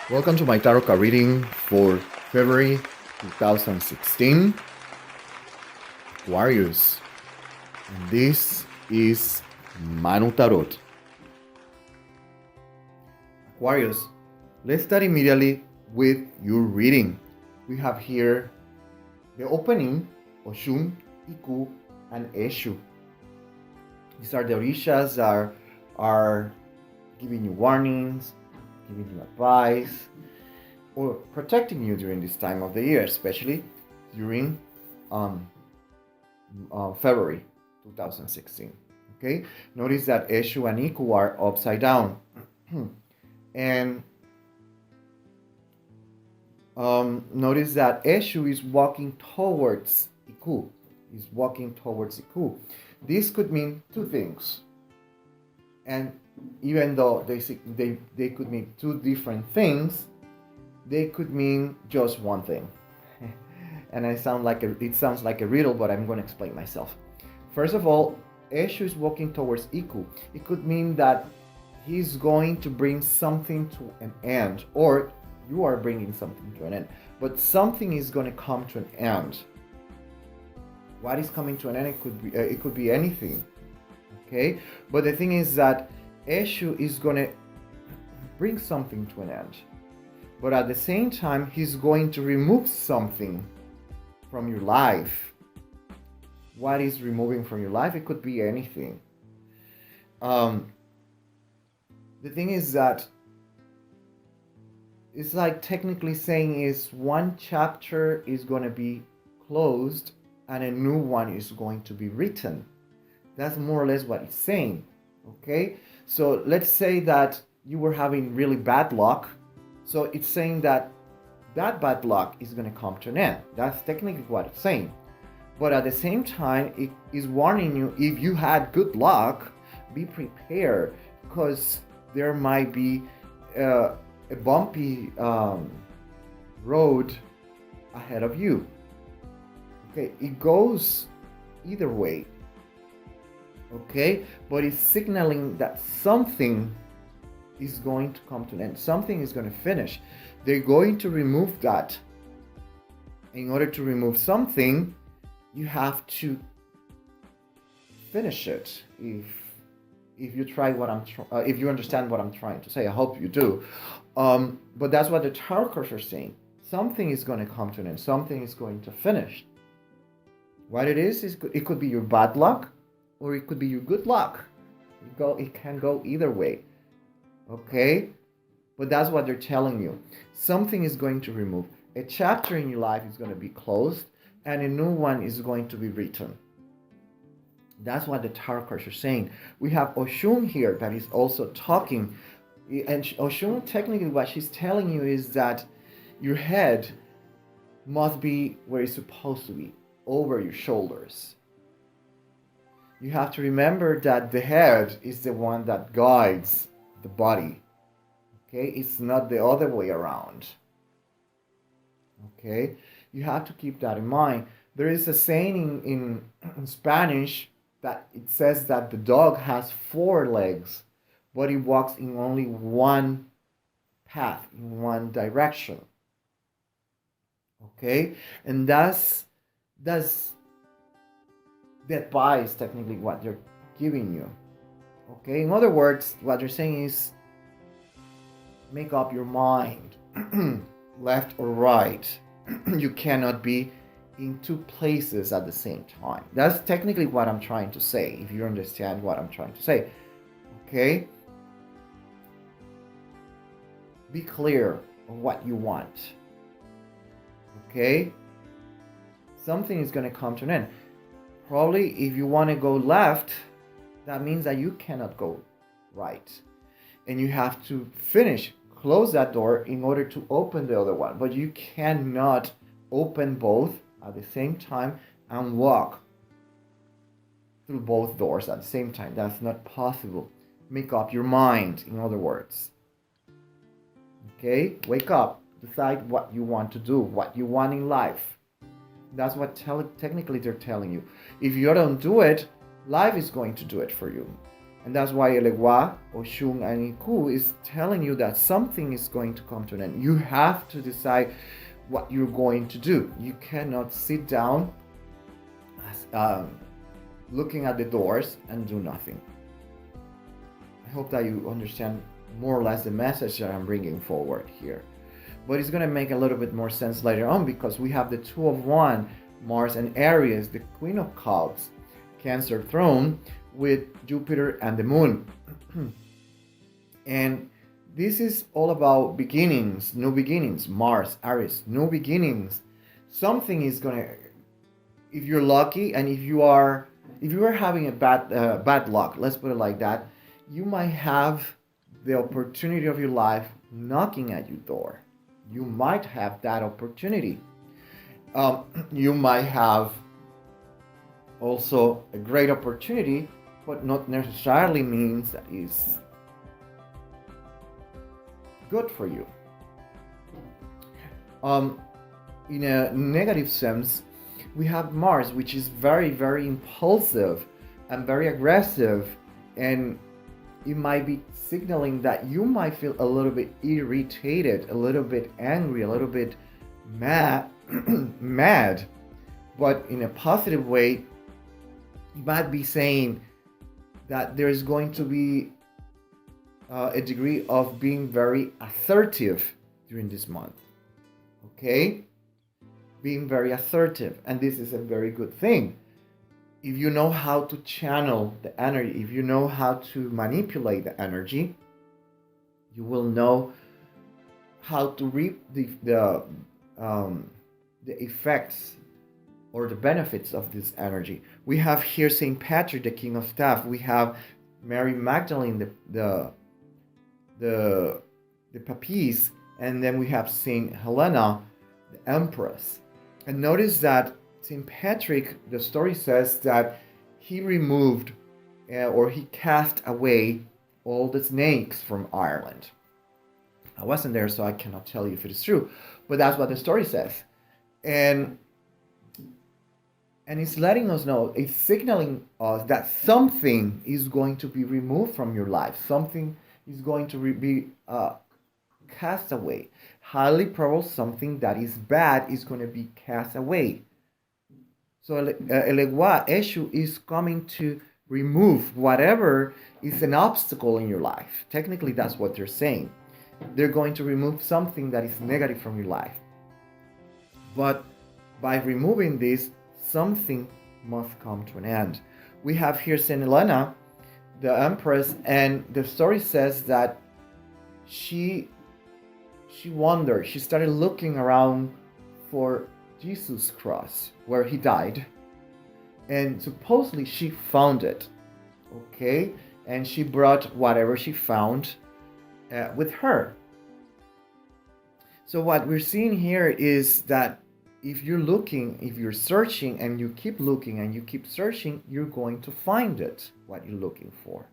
Welcome to my tarot card reading for February 2016, Aquarius. And this is Manu Tarot. Aquarius, let's start immediately with your reading. We have here the opening, Oshun, Iku, and Eshu. These are the orishas that are giving you warnings, giving you advice, or protecting you during this time of the year, especially during February 2016. Okay, notice that Eshu and Iku are upside down, and notice that Eshu is walking towards Iku. This could mean two things, and even though they could mean two different things, they could mean just one thing. And it sounds like a riddle, but I'm going to explain myself. First of all, Eshu is walking towards Iku. It could mean that he's going to bring something to an end, or you are bringing something to an end, but something is going to come to an end. What is coming to an end? It could be anything. Okay, but the thing is that Eshu is going to bring something to an end, but at the same time he's going to remove something from your life. What is removing from your life? It could be anything. The thing is that it's like technically saying is one chapter is going to be closed and a new one is going to be written. That's more or less what it's saying. Okay, so let's say that you were having really bad luck. So it's saying that bad luck is going to come to an end. That's technically what it's saying. But at the same time, it is warning you, if you had good luck, be prepared, because there might be a bumpy road ahead of you. Okay, it goes either way. Okay, but it's signaling that something is going to come to an end. Something is going to finish. They're going to remove that. In order to remove something, you have to finish it. If you try if you understand what I'm trying to say, I hope you do. But that's what the tarot cards are saying. Something is going to come to an end. Something is going to finish. What it is it could be your bad luck, or it could be your good luck. It can go either way. Okay, but that's what they're telling you. Something is going to remove. A chapter in your life is going to be closed, and a new one is going to be written. That's what the tarot cards are saying. We have Oshun here that is also talking, and Oshun, technically what she's telling you is that your head must be where it's supposed to be, over your shoulders. You have to remember that the head is the one that guides the body. Okay, it's not the other way around. Okay, you have to keep that in mind. There is a saying in Spanish that it says that the dog has 4 legs, but it walks in only one path, in one direction. Okay, and that's the advice, technically, what they're giving you. Okay, in other words, what they're saying is make up your mind, left or right. You cannot be in two places at the same time. That's technically what I'm trying to say, if you understand what I'm trying to say. Okay, be clear on what you want. Okay, something is going to come to an end. Probably if you want to go left, that means that you cannot go right, and you have to close that door in order to open the other one. But you cannot open both at the same time and walk through both doors at the same time. That's not possible. Make up your mind, in other words. Okay, wake up, decide what you want to do, what you want in life. That's what technically they're telling you. If you don't do it, life is going to do it for you. And that's why Elegua, Oshun, and Iku is telling you that something is going to come to an end. You have to decide what you're going to do. You cannot sit down looking at the doors and do nothing. I hope that you understand more or less the message that I'm bringing forward here. But it's going to make a little bit more sense later on, because we have the Two of Wands, Mars and Aries, the Queen of Cups, Cancer throne, with Jupiter and the Moon. And this is all about beginnings, new beginnings. Mars, Aries, new beginnings. Something is going to, if you're lucky, and if you are having a bad luck, let's put it like that, you might have the opportunity of your life knocking at your door. You might have that opportunity. You might have also a great opportunity, but not necessarily means that is good for you. In a negative sense, we have Mars, which is very, very impulsive and very aggressive, and it might be signaling that you might feel a little bit irritated, a little bit angry, a little bit mad, but in a positive way. You might be saying that there's going to be a degree of being very assertive during this month. Okay? Being very assertive, and this is a very good thing. If you know how to channel the energy, if you know how to manipulate the energy, you will know how to reap the effects or the benefits of this energy. We have here Saint Patrick, the King of Staff. We have Mary Magdalene, the Papis, and then we have Saint Helena, the Empress. And notice that St. Patrick, the story says that he removed or he cast away all the snakes from Ireland. I wasn't there, so I cannot tell you if it is true, but that's what the story says. And it's letting us know, it's signaling us that something is going to be removed from your life. Something is going to be cast away. Highly probable something that is bad is going to be cast away. So Elegua, Eshu is coming to remove whatever is an obstacle in your life. Technically, that's what they're saying. They're going to remove something that is negative from your life. But by removing this, something must come to an end. We have here Saint Helena, the Empress, and the story says that she wandered. She started looking around for Jesus' cross where he died, and supposedly she found it. Okay, and she brought whatever she found with her. So what we're seeing here is that if you're looking, if you're searching, and you keep looking and you keep searching, you're going to find it, what you're looking for.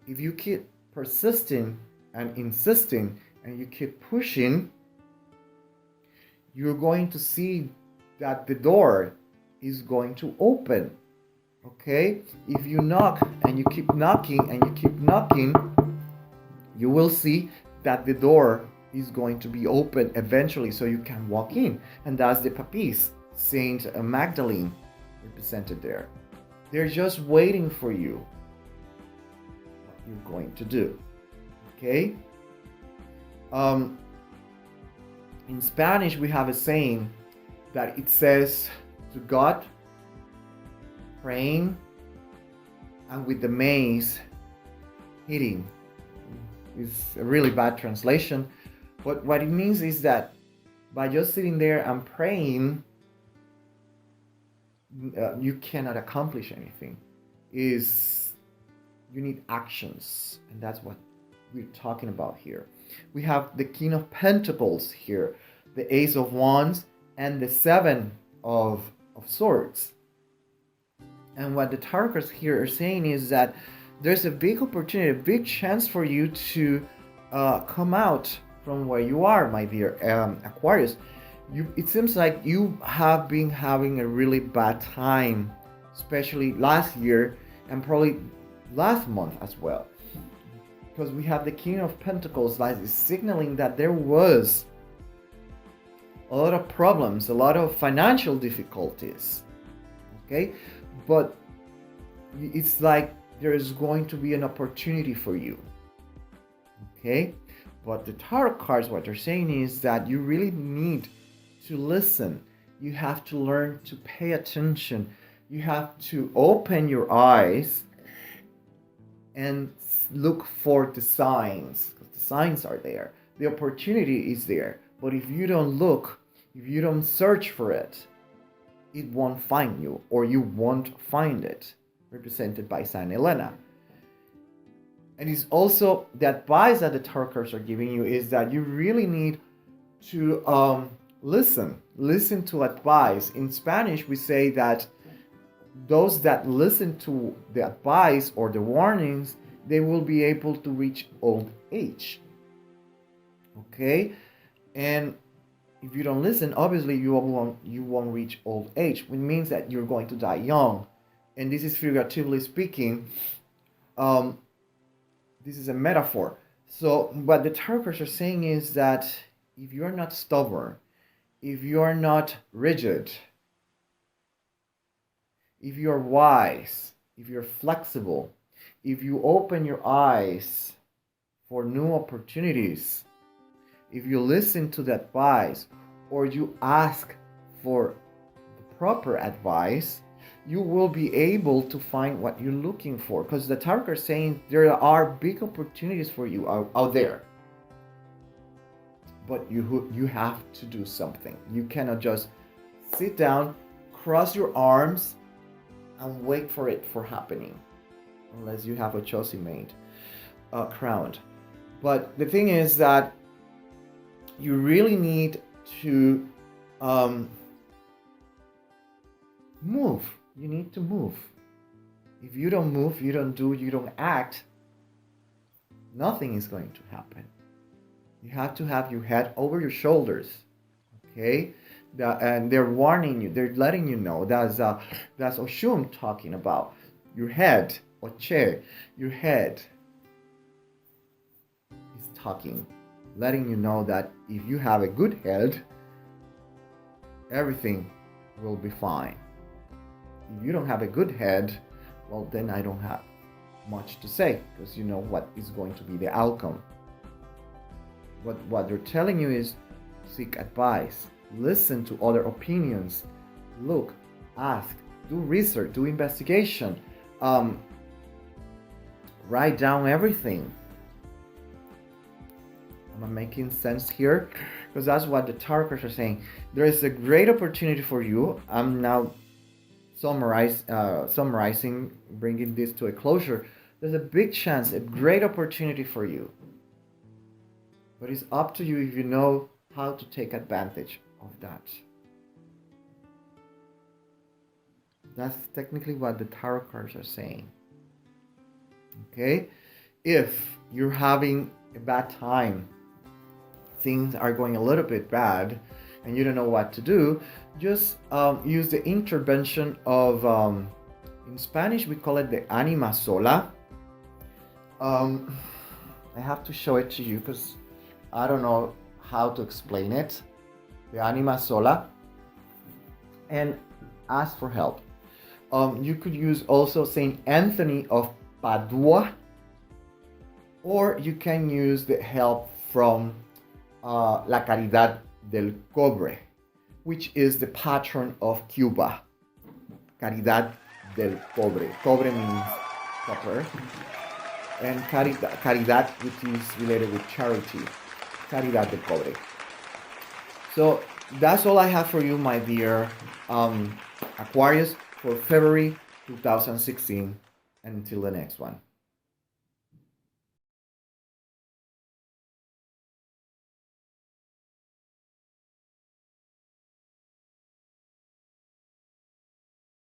If you keep persisting and insisting and you keep pushing, you're going to see that the door is going to open. Okay? If you knock and you keep knocking and you keep knocking, you will see that the door is going to be open eventually, so you can walk in. And that's the Papis, Saint Magdalene, represented there. They're just waiting for you. What you're going to do. Okay? In Spanish, we have a saying that it says, to God, praying, and with the mace hitting. It's a really bad translation. But what it means is that by just sitting there and praying, you cannot accomplish anything. You need actions, and that's what we're talking about here. We have the King of Pentacles here, the Ace of Wands, and the Seven of Swords. And what the tarot cards here are saying is that there's a big opportunity, a big chance for you to come out from where you are, my dear Aquarius. It seems like you have been having a really bad time, especially last year, and probably last month as well. Because we have the King of Pentacles that is signaling that there was a lot of problems, a lot of financial difficulties. Okay? But it's like there is going to be an opportunity for you. Okay? But the tarot cards, what they're saying is that you really need to listen. You have to learn to pay attention. You have to open your eyes and look for the signs, because the signs are there. The opportunity is there. But if you don't look, if you don't search for it, it won't find you, or you won't find it, represented by Saint Helena. And it's also the advice that the tarot cards are giving you is that you really need to listen to advice. In Spanish, we say that those that listen to the advice or the warnings, they will be able to reach old age. Okay? And if you don't listen, obviously you won't reach old age, which means that you're going to die young. And this is figuratively speaking. This is a metaphor. So what the tarot cards are saying is that if you're not stubborn, if you're not rigid, if you're wise, if you're flexible, if you open your eyes for new opportunities, if you listen to the advice or you ask for the proper advice, you will be able to find what you're looking for. Because the tarot is saying there are big opportunities for you out there. But you have to do something. You cannot just sit down, cross your arms, and wait for it for happening. Unless you have a chosen mate crowned. But the thing is that you really need to move. You need to move. If you don't move, you don't do, you don't act, nothing is going to happen. You have to have your head over your shoulders. Okay? And they're warning you, they're letting you know. That's Oshun talking about. Your head, Oche, your head is talking, letting you know that if you have a good head, everything will be fine. If you don't have a good head, well, then I don't have much to say, because you know what is going to be the outcome. But what they're telling you is seek advice, listen to other opinions, look, ask, do research, do investigation, write down everything. Am I making sense here? Because that's what the tarot cards are saying. There is a great opportunity for you. I'm now summarizing, bringing this to a closure. There's a big chance, a great opportunity for you. But it's up to you if you know how to take advantage of that. That's technically what the tarot cards are saying. Okay? If you're having a bad time, things are going a little bit bad, and you don't know what to do, just use the intervention of, in Spanish we call it the anima sola. I have to show it to you because I don't know how to explain it. The anima sola. And ask for help. You could use also Saint Anthony of Padua, or you can use the help from La Caridad del Cobre, which is the patron of Cuba. Caridad del Cobre. Cobre means copper. And Caridad, which is related with charity. Caridad del Cobre. So that's all I have for you, my dear Aquarius, for February 2016. And until the next one.